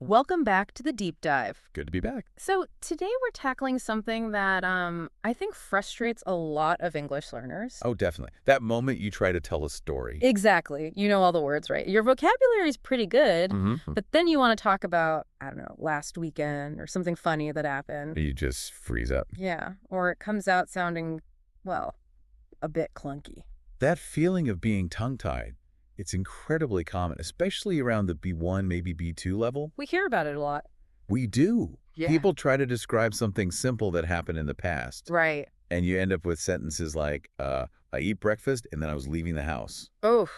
Welcome back to the deep dive. Good to be back. So, today we're tackling something that I think frustrates a lot of English learners. Oh, definitely. That moment you try to tell a story. Exactly. You know all the words, right? Your vocabulary is pretty good, Mm-hmm. but then you want to talk about, I don't know, last weekend or something funny that happened. You just freeze up. Yeah. Or it comes out sounding, well, a bit clunky. That feeling of being tongue-tied, it's incredibly common, especially around the B1, maybe B2 level. We hear about it a lot. We do. Yeah. People try to describe something simple that happened in the past, Right. and you end up with sentences like, I eat breakfast and then I was leaving the house. Oh.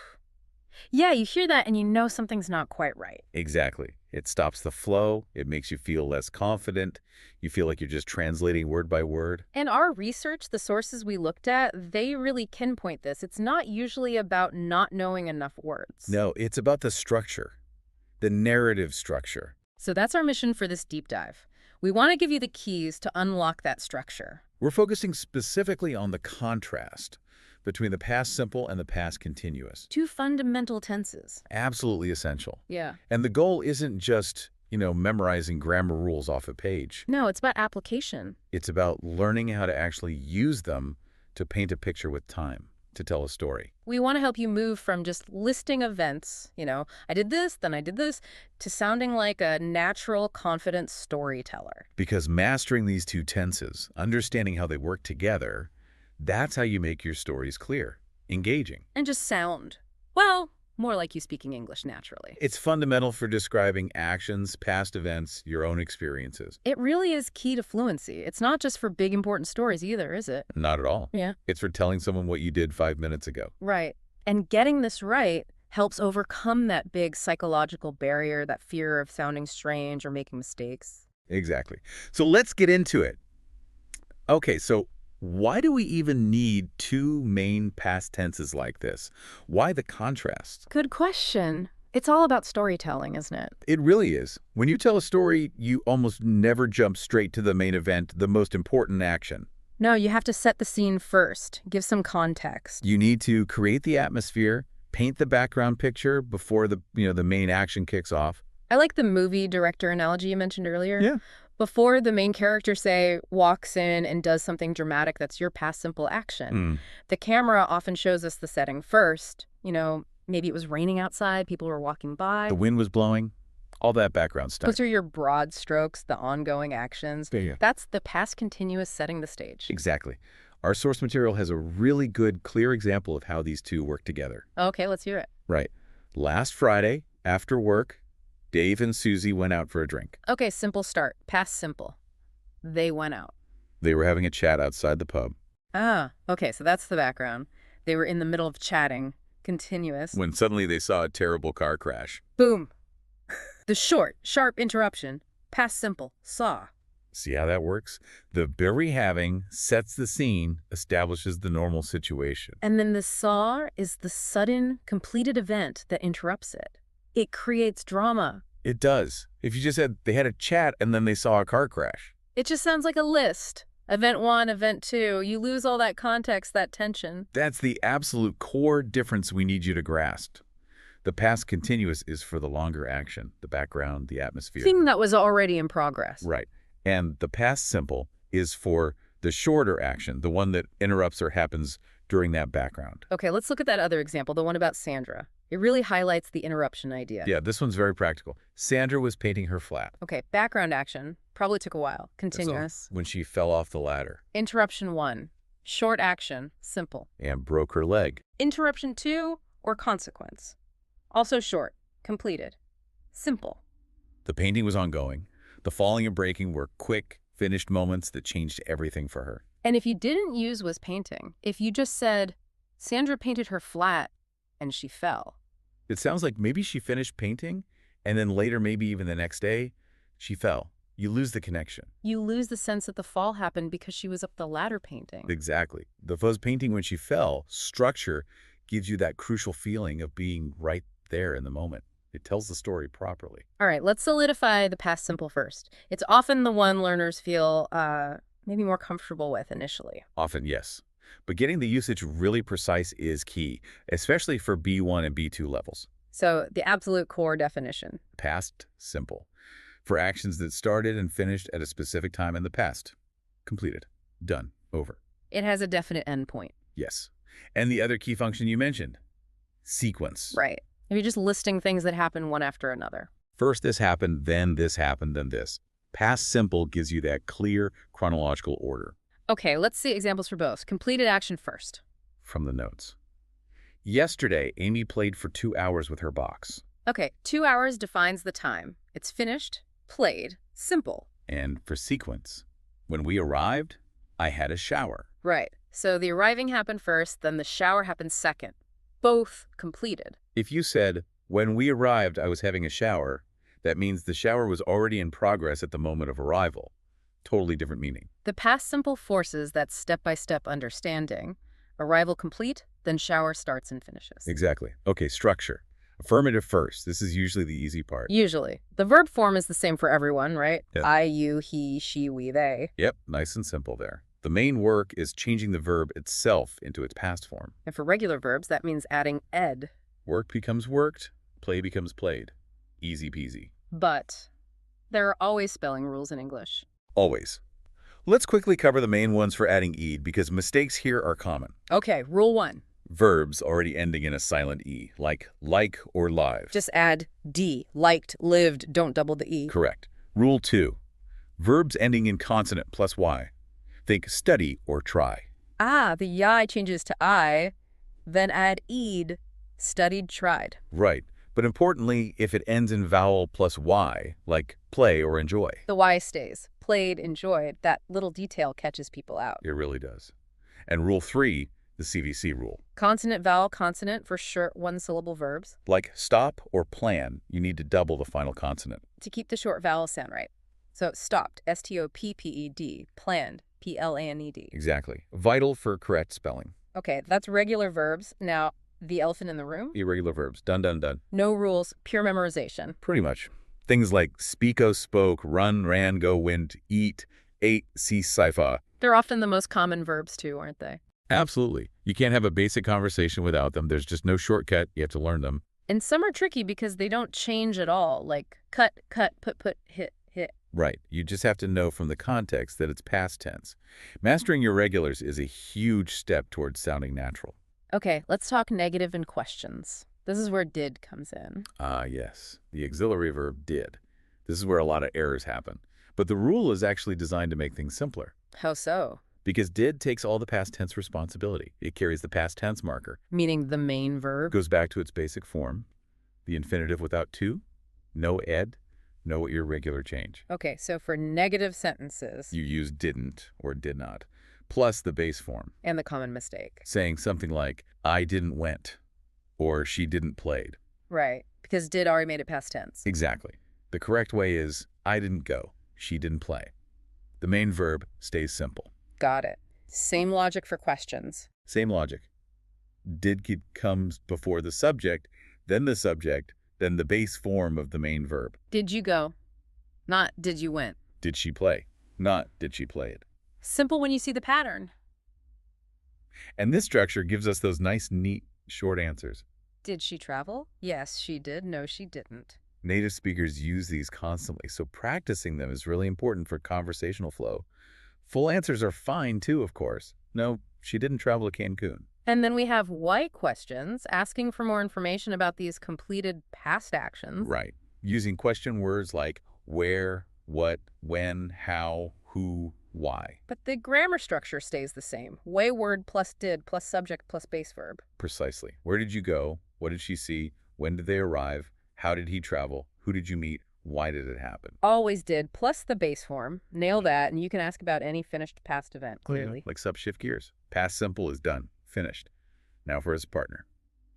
Yeah, you hear that and you know something's not quite right. Exactly. It stops the flow. It makes you feel less confident. You feel like you're just translating word by word. And our research, the sources we looked at, they really pinpoint this. It's not usually about not knowing enough words. No, it's about the structure, the narrative structure. So that's our mission for this deep dive. We want to give you the keys to unlock that structure. We're focusing specifically on the contrast between the past simple and the past continuous. Two fundamental tenses. Absolutely essential. Yeah. And the goal isn't just, memorizing grammar rules off a page. No, it's about application. It's about learning how to actually use them to paint a picture with time, to tell a story. We want to help you move from just listing events, I did this, then I did this, to sounding like a natural, confident storyteller. Because mastering these two tenses, understanding how they work together, that's how you make your stories clear, engaging. And just sound, well, more like you speaking English naturally. It's fundamental for describing actions, past events, your own experiences. It really is key to fluency. It's not just for big, important stories either, is it? Not at all. Yeah. It's for telling someone what you did 5 minutes ago. Right. And getting this right helps overcome that big psychological barrier, that fear of sounding strange or making mistakes. Exactly. So let's get into it. Okay, so why do we even need two main past tenses like this? Why the contrast? Good question. It's all about storytelling, isn't it? It really is. When you tell a story, you almost never jump straight to the main event, the most important action. No, you have to set the scene first, give some context. You need to create the atmosphere, paint the background picture before the main action kicks off. I like the movie director analogy you mentioned earlier. Yeah. Before the main character, say, walks in and does something dramatic that's your past simple action, the camera often shows us the setting first. Maybe it was raining outside, people were walking by. The wind was blowing, all that background stuff. Those are your broad strokes, the ongoing actions. Yeah. That's the past continuous setting the stage. Exactly. Our source material has a really good, clear example of how these two work together. Okay, let's hear it. Right. Last Friday, after work, Dave and Susie went out for a drink. Okay, simple start. Past simple. They went out. They were having a chat outside the pub. Ah, okay, so that's the background. They were in the middle of chatting. Continuous. When suddenly they saw a terrible car crash. Boom. The short, sharp interruption. Past simple. Saw. See how that works? The very having sets the scene, establishes the normal situation. And then the saw is the sudden, completed event that interrupts it. It creates drama. It does. If you just said they had a chat and then they saw a car crash. It just sounds like a list. Event 1, event 2. You lose all that context, that tension. That's the absolute core difference we need you to grasp. The past continuous is for the longer action, the background, the atmosphere. Thing that was already in progress. Right. And the past simple is for the shorter action, the one that interrupts or happens during that background. Okay, let's look at that other example, the one about Sandra. It really highlights the interruption idea. Yeah, this one's very practical. Sandra was painting her flat. Okay, background action. Probably took a while. Continuous. When she fell off the ladder. Interruption 1. Short action. Simple. And broke her leg. Interruption 2 or consequence. Also short. Completed. Simple. The painting was ongoing. The falling and breaking were quick, finished moments that changed everything for her. And if you didn't use was painting, if you just said, Sandra painted her flat and she fell. It sounds like maybe she finished painting, and then later, maybe even the next day, she fell. You lose the connection. You lose the sense that the fall happened because she was up the ladder painting. Exactly. The fuzz painting when she fell, structure gives you that crucial feeling of being right there in the moment. It tells the story properly. All right, let's solidify the past simple first. It's often the one learners feel maybe more comfortable with initially. Often, yes. But getting the usage really precise is key, especially for B1 and B2 levels. So the absolute core definition. Past simple. For actions that started and finished at a specific time in the past. Completed. Done. Over. It has a definite endpoint. Yes. And the other key function you mentioned. Sequence. Right. If you're just listing things that happen one after another. First this happened, then this. Past simple gives you that clear chronological order. Okay, let's see examples for both. Completed action first. From the notes. Yesterday, Amy played for 2 hours with her box. Okay, 2 hours defines the time. It's finished, played, simple. And for sequence. When we arrived, I had a shower. Right. So the arriving happened first, then the shower happened second. Both completed. If you said, when we arrived, I was having a shower, that means the shower was already in progress at the moment of arrival. Totally different meaning. The past simple forces that step-by-step understanding. Arrival complete, then shower starts and finishes. Exactly. Okay, structure. Affirmative first. This is usually the easy part. Usually. The verb form is the same for everyone, right? Yeah. I, you, he, she, we, they. Yep, nice and simple there. The main work is changing the verb itself into its past form. And for regular verbs, that means adding ed. Work becomes worked, play becomes played. Easy peasy. But there are always spelling rules in English. Always. Let's quickly cover the main ones for adding ed because mistakes here are common. Okay, rule 1. Verbs already ending in a silent e, like or live. Just add d. Liked, lived, don't double the e. Correct. Rule 2. Verbs ending in consonant plus y. Think study or try. Ah, the y changes to I, then add ed, studied, tried. Right. But importantly, if it ends in vowel plus y, like play or enjoy. The y stays. Played, enjoyed. That little detail catches people out. It really does. And rule 3, the CVC rule. Consonant, vowel, consonant for short one-syllable verbs. Like stop or plan, you need to double the final consonant. To keep the short vowel sound right. So stopped, S-T-O-P-P-E-D, planned, P-L-A-N-E-D. Exactly. Vital for correct spelling. Okay, that's regular verbs. Now, the elephant in the room? Irregular verbs. Done, done, done. No rules, pure memorization. Pretty much. Things like speako, spoke, run, ran, go, went, eat, ate, see, sci-fi. They're often the most common verbs too, aren't they? Absolutely. You can't have a basic conversation without them. There's just no shortcut. You have to learn them. And some are tricky because they don't change at all, like cut, put, hit, hit. Right. You just have to know from the context that it's past tense. Mastering your regulars is a huge step towards sounding natural. Okay, let's talk negative and questions. This is where did comes in. Ah, yes. The auxiliary verb did. This is where a lot of errors happen. But the rule is actually designed to make things simpler. How so? Because did takes all the past tense responsibility. It carries the past tense marker. Meaning the main verb? Goes back to its basic form. The infinitive without to, no ed, no irregular change. Okay, so for negative sentences. You use didn't or did not, plus the base form. And the common mistake. Saying something like, I didn't went, or she didn't played. Right, because did already made it past tense. Exactly. The correct way is, I didn't go, she didn't play. The main verb stays simple. Got it. Same logic for questions. Same logic. Did comes before the subject, then the base form of the main verb. Did you go? Not did you went. Did she play? Not did she play it. Simple when you see the pattern. And this structure gives us those nice, neat, short answers. Did she travel? Yes, she did. No, she didn't. Native speakers use these constantly, so practicing them is really important for conversational flow. Full answers are fine too, of course. No, she didn't travel to Cancun. And then we have why questions, asking for more information about these completed past actions. Right. Using question words like where, what, when, how, who, why. But the grammar structure stays the same. Way word plus did plus subject plus base verb. Precisely. Where did you go? What did she see? When did they arrive? How did he travel? Who did you meet? Why did it happen? Always did plus the base form. Nail that, and you can ask about any finished past event, clearly. Like shift gears. Past simple is done. Finished. Now for his partner.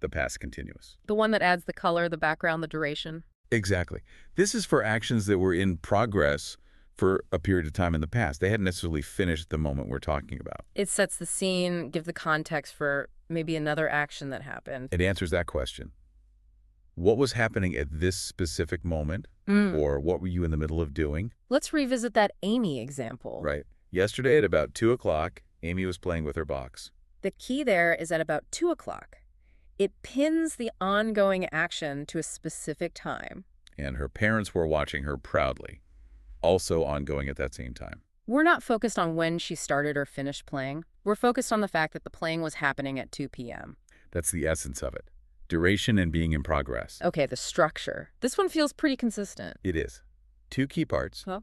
The past continuous. The one that adds the color, the background, the duration. Exactly. This is for actions that were in progress for a period of time in the past. They hadn't necessarily finished the moment we're talking about. It sets the scene, gives the context for maybe another action that happened. It answers that question. What was happening at this specific moment? Or what were you in the middle of doing? Let's revisit that Amy example. Right. Yesterday at about 2 o'clock, Amy was playing with her box. The key there is at about 2 o'clock. It pins the ongoing action to a specific time. And her parents were watching her proudly, also ongoing at that same time. We're not focused on when she started or finished playing. We're focused on the fact that the playing was happening at 2 p.m. That's the essence of it. Duration and being in progress. Okay, the structure. This one feels pretty consistent. It is. Two key parts. Huh?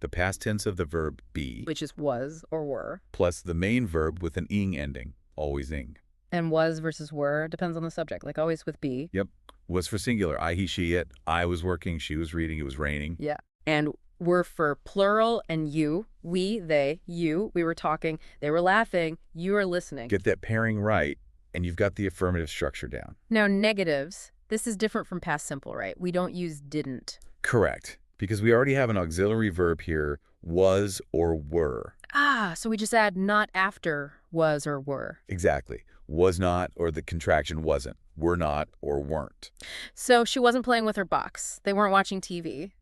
The past tense of the verb be, Which is was or were. plus the main verb with an ing ending, always ing. And was versus were depends on the subject, like always with be. Yep. Was for singular. I, he, she, it. I was working. She was reading. It was raining. Yeah. And were for plural and you. We, they, you. We were talking. They were laughing. You were listening. Get that pairing right, and you've got the affirmative structure down. Now, negatives. This is different from past simple, right? We don't use didn't. Correct. Because we already have an auxiliary verb here, was or were. Ah, so we just add not after was or were. Exactly. Was not or the contraction wasn't. Were not or weren't. So she wasn't playing with her box. They weren't watching TV.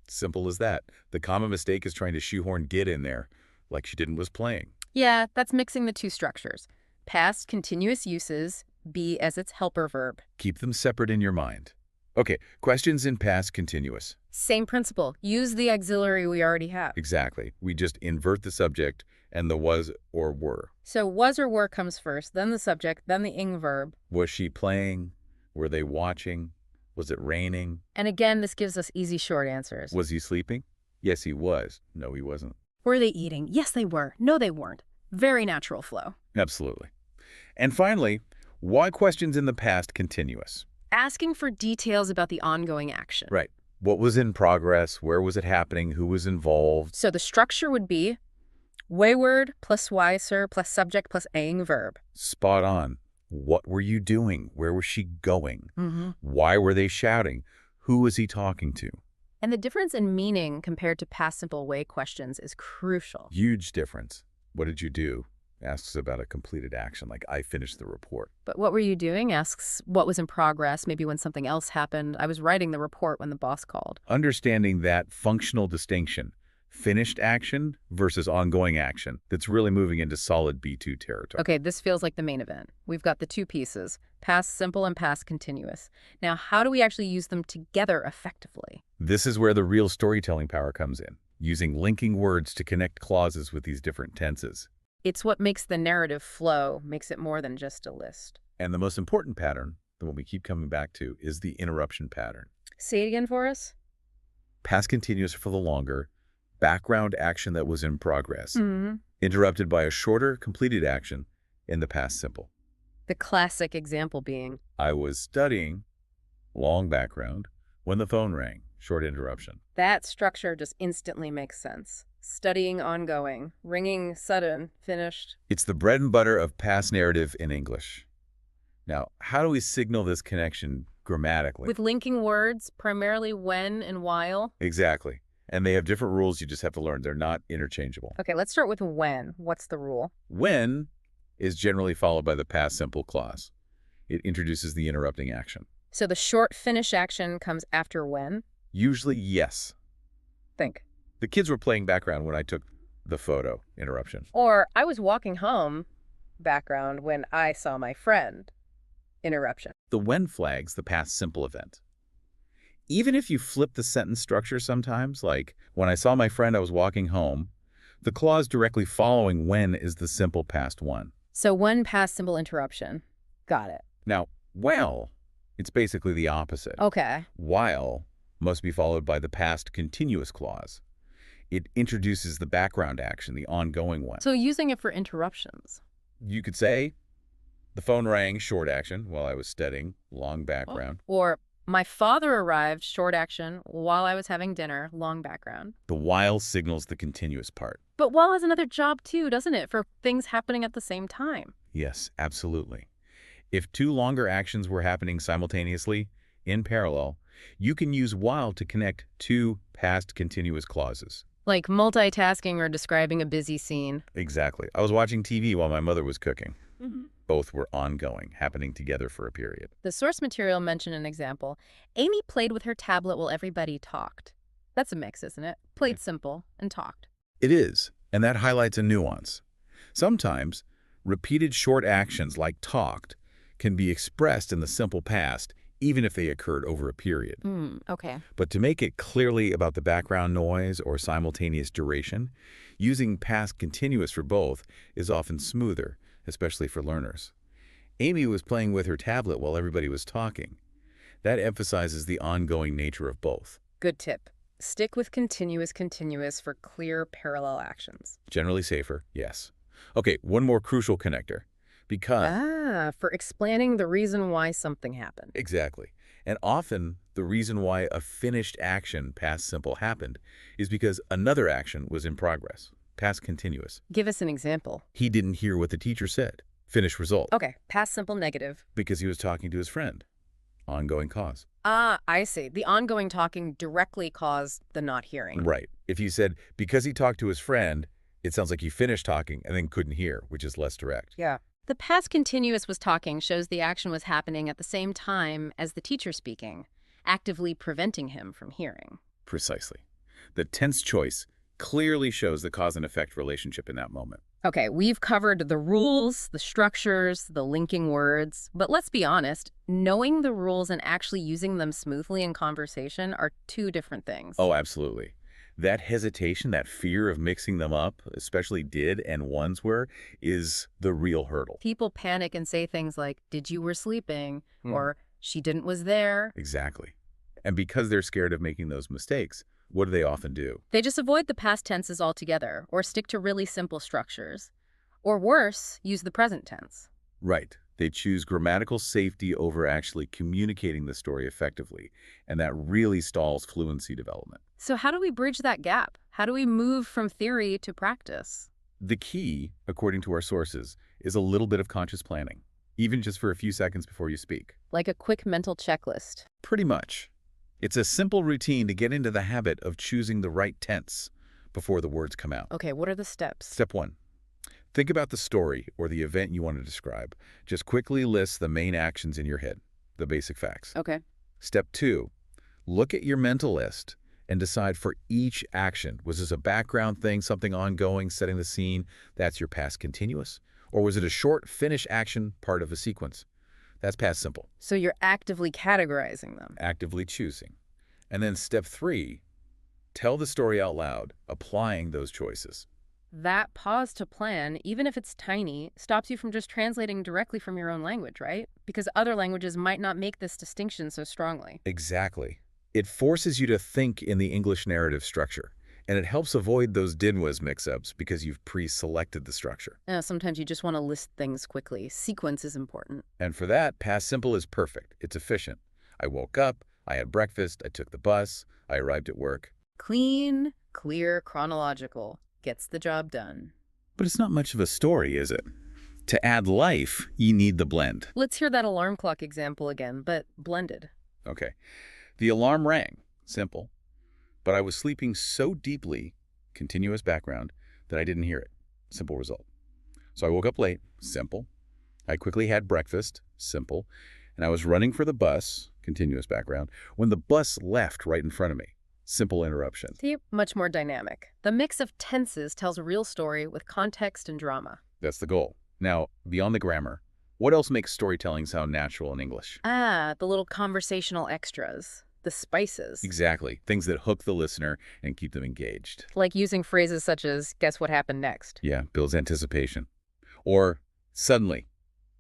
Simple as that. The common mistake is trying to shoehorn did in there, like she didn't was playing. Yeah, that's mixing the two structures. Past continuous uses, be as its helper verb. Keep them separate in your mind. Okay, questions in past continuous. Same principle. Use the auxiliary we already have. Exactly. We just invert the subject and the was or were. So was or were comes first, then the subject, then the ing verb. Was she playing? Were they watching? Was it raining? And again, this gives us easy short answers. Was he sleeping? Yes, he was. No, he wasn't. Were they eating? Yes, they were. No, they weren't. Very natural flow. Absolutely. And finally, why questions in the past continuous? Asking for details about the ongoing action. Right. What was in progress? Where was it happening? Who was involved? So the structure would be wayward plus wiser plus subject plus ing verb. Spot on. What were you doing? Where was she going? Mm-hmm. Why were they shouting? Who was he talking to? And the difference in meaning compared to past simple way questions is crucial. Huge difference. What did you do? Asks about a completed action, like I finished the report. But what were you doing? Asks what was in progress, maybe when something else happened. I was writing the report when the boss called. Understanding that functional distinction, finished action versus ongoing action, that's really moving into solid B2 territory. Okay, this feels like the main event. We've got the two pieces, past simple and past continuous. Now, how do we actually use them together effectively? This is where the real storytelling power comes in, using linking words to connect clauses with these different tenses. It's what makes the narrative flow, makes it more than just a list. And the most important pattern, the one we keep coming back to, is the interruption pattern. Say it again for us. Past continuous for the longer, background action that was in progress, Mm-hmm. interrupted by a shorter, completed action in the past simple. The classic example being, I was studying, long background, when the phone rang, short interruption. that structure just instantly makes sense. Studying ongoing, ringing sudden, finished. It's the bread and butter of past narrative in English. Now, how do we signal this connection grammatically? With linking words, primarily when and while. Exactly. And they have different rules you just have to learn. They're not interchangeable. Okay, let's start with when. What's the rule? When is generally followed by the past simple clause. It introduces the interrupting action. So the short finish action comes after when? Usually, yes. Think. The kids were playing background when I took the photo. Interruption. Or I was walking home, background, when I saw my friend. Interruption. The when flags the past simple event. Even if you flip the sentence structure sometimes, like, when I saw my friend, I was walking home, the clause directly following when is the simple past one. So when past simple interruption. Got it. Now, well, it's basically the opposite. Okay. While must be followed by the past continuous clause. It introduces the background action, the ongoing one. So using it for interruptions. You could say, the phone rang, short action, while I was studying, long background. Or my father arrived, short action, while I was having dinner, long background. The while signals the continuous part. But while has another job too, doesn't it, for things happening at the same time? Yes, absolutely. If two longer actions were happening simultaneously, in parallel, you can use while to connect two past continuous clauses. Like multitasking or describing a busy scene. Exactly. I was watching TV while my mother was cooking. Mm-hmm. Both were ongoing, happening together for a period. The source material mentioned an example. Amy played with her tablet while everybody talked. That's a mix, isn't it? Played simple and talked. It is, and that highlights a nuance. Sometimes, repeated short actions like talked can be expressed in the simple past, even if they occurred over a period. Okay. But to make it clearly about the background noise or simultaneous duration, using past continuous for both is often smoother, especially for learners. Amy was playing with her tablet while everybody was talking. That emphasizes the ongoing nature of both. Good tip. Stick with continuous for clear parallel actions. Generally safer, yes. Okay, one more crucial connector. Because For explaining the reason why something happened. exactly. And often, the reason why a finished action, past simple, happened is because another action was in progress, past continuous. Give us an example. He didn't hear what the teacher said. Finished result. Okay, past simple negative. Because he was talking to his friend. Ongoing cause. I see. The ongoing talking directly caused the not hearing. Right. If you said, because he talked to his friend, it sounds like he finished talking and then couldn't hear, which is less direct. Yeah. The past continuous was talking shows the action was happening at the same time as the teacher speaking, actively preventing him from hearing. Precisely. The tense choice clearly shows the cause and effect relationship in that moment. Okay, we've covered the rules, the structures, the linking words, but let's be honest, knowing the rules and actually using them smoothly in conversation are two different things. Oh, absolutely. That hesitation, that fear of mixing them up, especially did and ones were, is the real hurdle. People panic and say things like, did you were sleeping, or she didn't was there. Exactly. And because they're scared of making those mistakes, what do they often do? They just avoid the past tenses altogether, or stick to really simple structures. Or worse, use the present tense. Right. They choose grammatical safety over actually communicating the story effectively, and that really stalls fluency development. So how do we bridge that gap? How do we move from theory to practice? The key, according to our sources, is a little bit of conscious planning, even just for a few seconds before you speak. Like a quick mental checklist. Pretty much. It's a simple routine to get into the habit of choosing the right tense before the words come out. Okay, what are the steps? Step 1. Think about the story or the event you want to describe. Just quickly list the main actions in your head, the basic facts. Okay. Step 2. Look at your mental list and decide for each action. Was this a background thing, something ongoing, setting the scene? That's your past continuous. Or was it a short finish action, part of a sequence? That's past simple. So you're actively categorizing them. Actively choosing. And then step 3, tell the story out loud, applying those choices. That pause to plan, even if it's tiny, stops you from just translating directly from your own language, right? Because other languages might not make this distinction so strongly. Exactly. It forces you to think in the English narrative structure, and it helps avoid those did-was mix-ups because you've pre-selected the structure. Sometimes you just want to list things quickly. Sequence is important. And for that, past simple is perfect. It's efficient. I woke up, I had breakfast, I took the bus, I arrived at work. Clean, clear, chronological. Gets the job done. But it's not much of a story, is it? To add life, you need the blend. Let's hear that alarm clock example again, but blended. Okay. The alarm rang. Simple. But I was sleeping so deeply, continuous background, that I didn't hear it. Simple result. So I woke up late. Simple. I quickly had breakfast. Simple. And I was running for the bus, continuous background, when the bus left right in front of me. Simple interruption. See, much more dynamic. The mix of tenses tells a real story with context and drama. That's the goal. Now, beyond the grammar, what else makes storytelling sound natural in English? The little conversational extras. The spices. Exactly. Things that hook the listener and keep them engaged. Like using phrases such as, guess what happened next? Yeah, builds anticipation. Or, suddenly,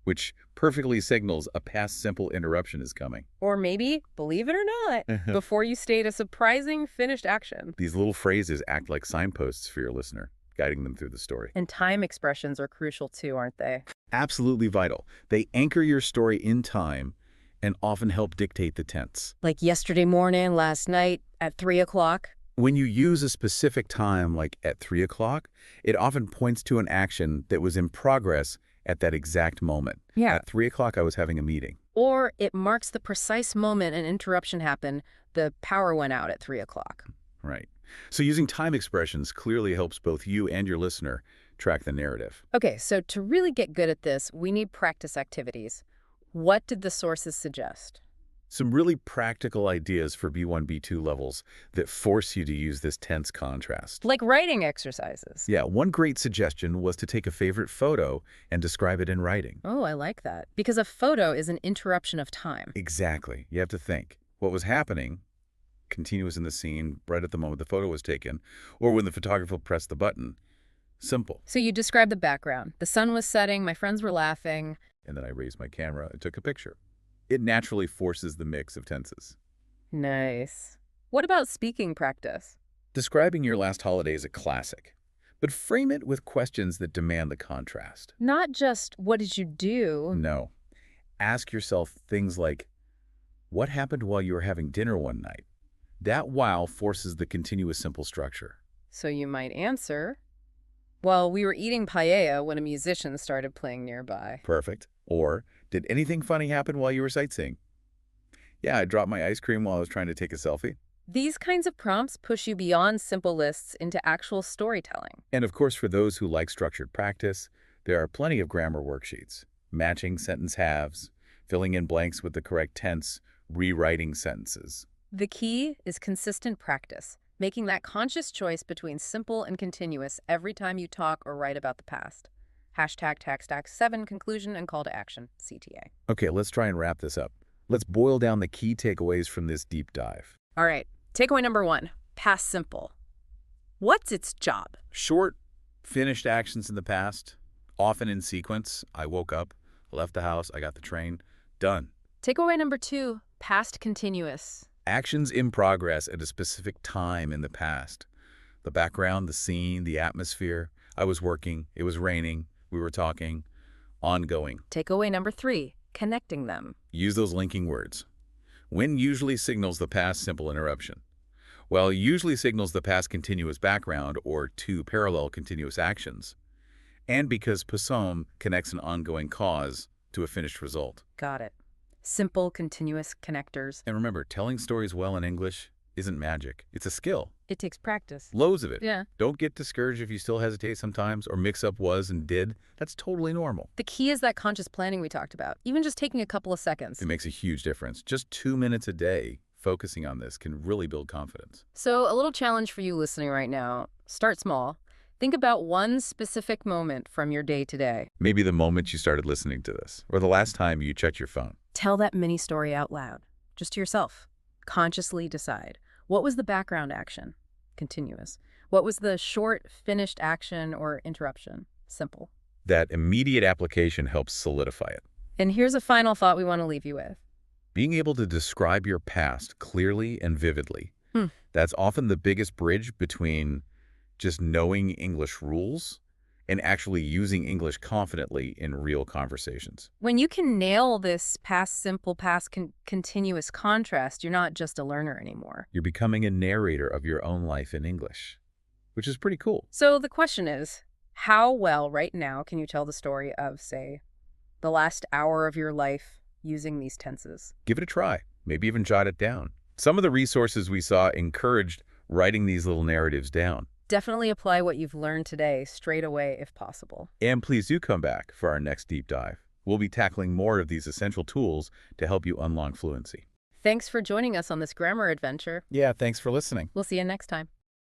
which perfectly signals a past simple interruption is coming. Or maybe, believe it or not, before you state a surprising finished action. These little phrases act like signposts for your listener, guiding them through the story. And time expressions are crucial too, aren't they? Absolutely vital. They anchor your story in time and often help dictate the tense. Like yesterday morning, last night, at 3 o'clock. When you use a specific time, like at 3 o'clock, it often points to an action that was in progress at that exact moment. Yeah. At 3 o'clock, I was having a meeting. Or it marks the precise moment an interruption happened. The power went out at 3 o'clock. Right. So using time expressions clearly helps both you and your listener track the narrative. Okay, so to really get good at this, we need practice activities. What did the sources suggest? Some really practical ideas for B1, B2 levels that force you to use this tense contrast. Like writing exercises. Yeah, one great suggestion was to take a favorite photo and describe it in writing. Oh, I like that. Because a photo is an interruption of time. Exactly. You have to think. What was happening, continuous in the scene, right at the moment the photo was taken, or when the photographer pressed the button. Simple. So you described the background. The sun was setting, my friends were laughing. And then I raised my camera and took a picture. It naturally forces the mix of tenses. Nice. What about speaking practice? Describing your last holiday is a classic, but frame it with questions that demand the contrast. Not just, what did you do? No. Ask yourself things like, what happened while you were having dinner one night? That wow forces the continuous simple structure. So you might answer, well, we were eating paella when a musician started playing nearby. Perfect. Or, did anything funny happen while you were sightseeing? Yeah, I dropped my ice cream while I was trying to take a selfie. These kinds of prompts push you beyond simple lists into actual storytelling. And of course, for those who like structured practice, there are plenty of grammar worksheets. Matching sentence halves, filling in blanks with the correct tense, rewriting sentences. The key is consistent practice, making that conscious choice between simple and continuous every time you talk or write about the past. Hashtag TaxTax7 conclusion and call to action, CTA. Okay, let's try and wrap this up. Let's boil down the key takeaways from this deep dive. All right, takeaway number 1, past simple. What's its job? Short, finished actions in the past, often in sequence. I woke up, left the house, I got the train, done. Takeaway number 2, past continuous. Actions in progress at a specific time in the past. The background, the scene, the atmosphere. I was working, it was raining, we were talking, ongoing. Takeaway number 3, connecting them. Use those linking words. When usually signals the past simple interruption. Well, usually signals the past continuous background or two parallel continuous actions. And because possum connects an ongoing cause to a finished result. Got it. Simple, continuous connectors. And remember, telling stories well in English isn't magic. It's a skill. It takes practice. Loads of it. Yeah. Don't get discouraged if you still hesitate sometimes or mix up was and did. That's totally normal. The key is that conscious planning we talked about. Even just taking a couple of seconds. It makes a huge difference. Just 2 minutes a day focusing on this can really build confidence. So a little challenge for you listening right now. Start small. Think about one specific moment from your day today. Maybe the moment you started listening to this, or the last time you checked your phone. Tell that mini story out loud, just to yourself. Consciously decide. What was the background action? Continuous. What was the short, finished action or interruption? Simple. That immediate application helps solidify it. And here's a final thought we want to leave you with. Being able to describe your past clearly and vividly. That's often the biggest bridge between just knowing English rules and actually using English confidently in real conversations. When you can nail this past simple, past continuous contrast, you're not just a learner anymore. You're becoming a narrator of your own life in English, which is pretty cool. So the question is, how well right now can you tell the story of, say, the last hour of your life using these tenses? Give it a try. Maybe even jot it down. Some of the resources we saw encouraged writing these little narratives down. Definitely apply what you've learned today straight away if possible. And please do come back for our next deep dive. We'll be tackling more of these essential tools to help you unlock fluency. Thanks for joining us on this grammar adventure. Yeah, thanks for listening. We'll see you next time.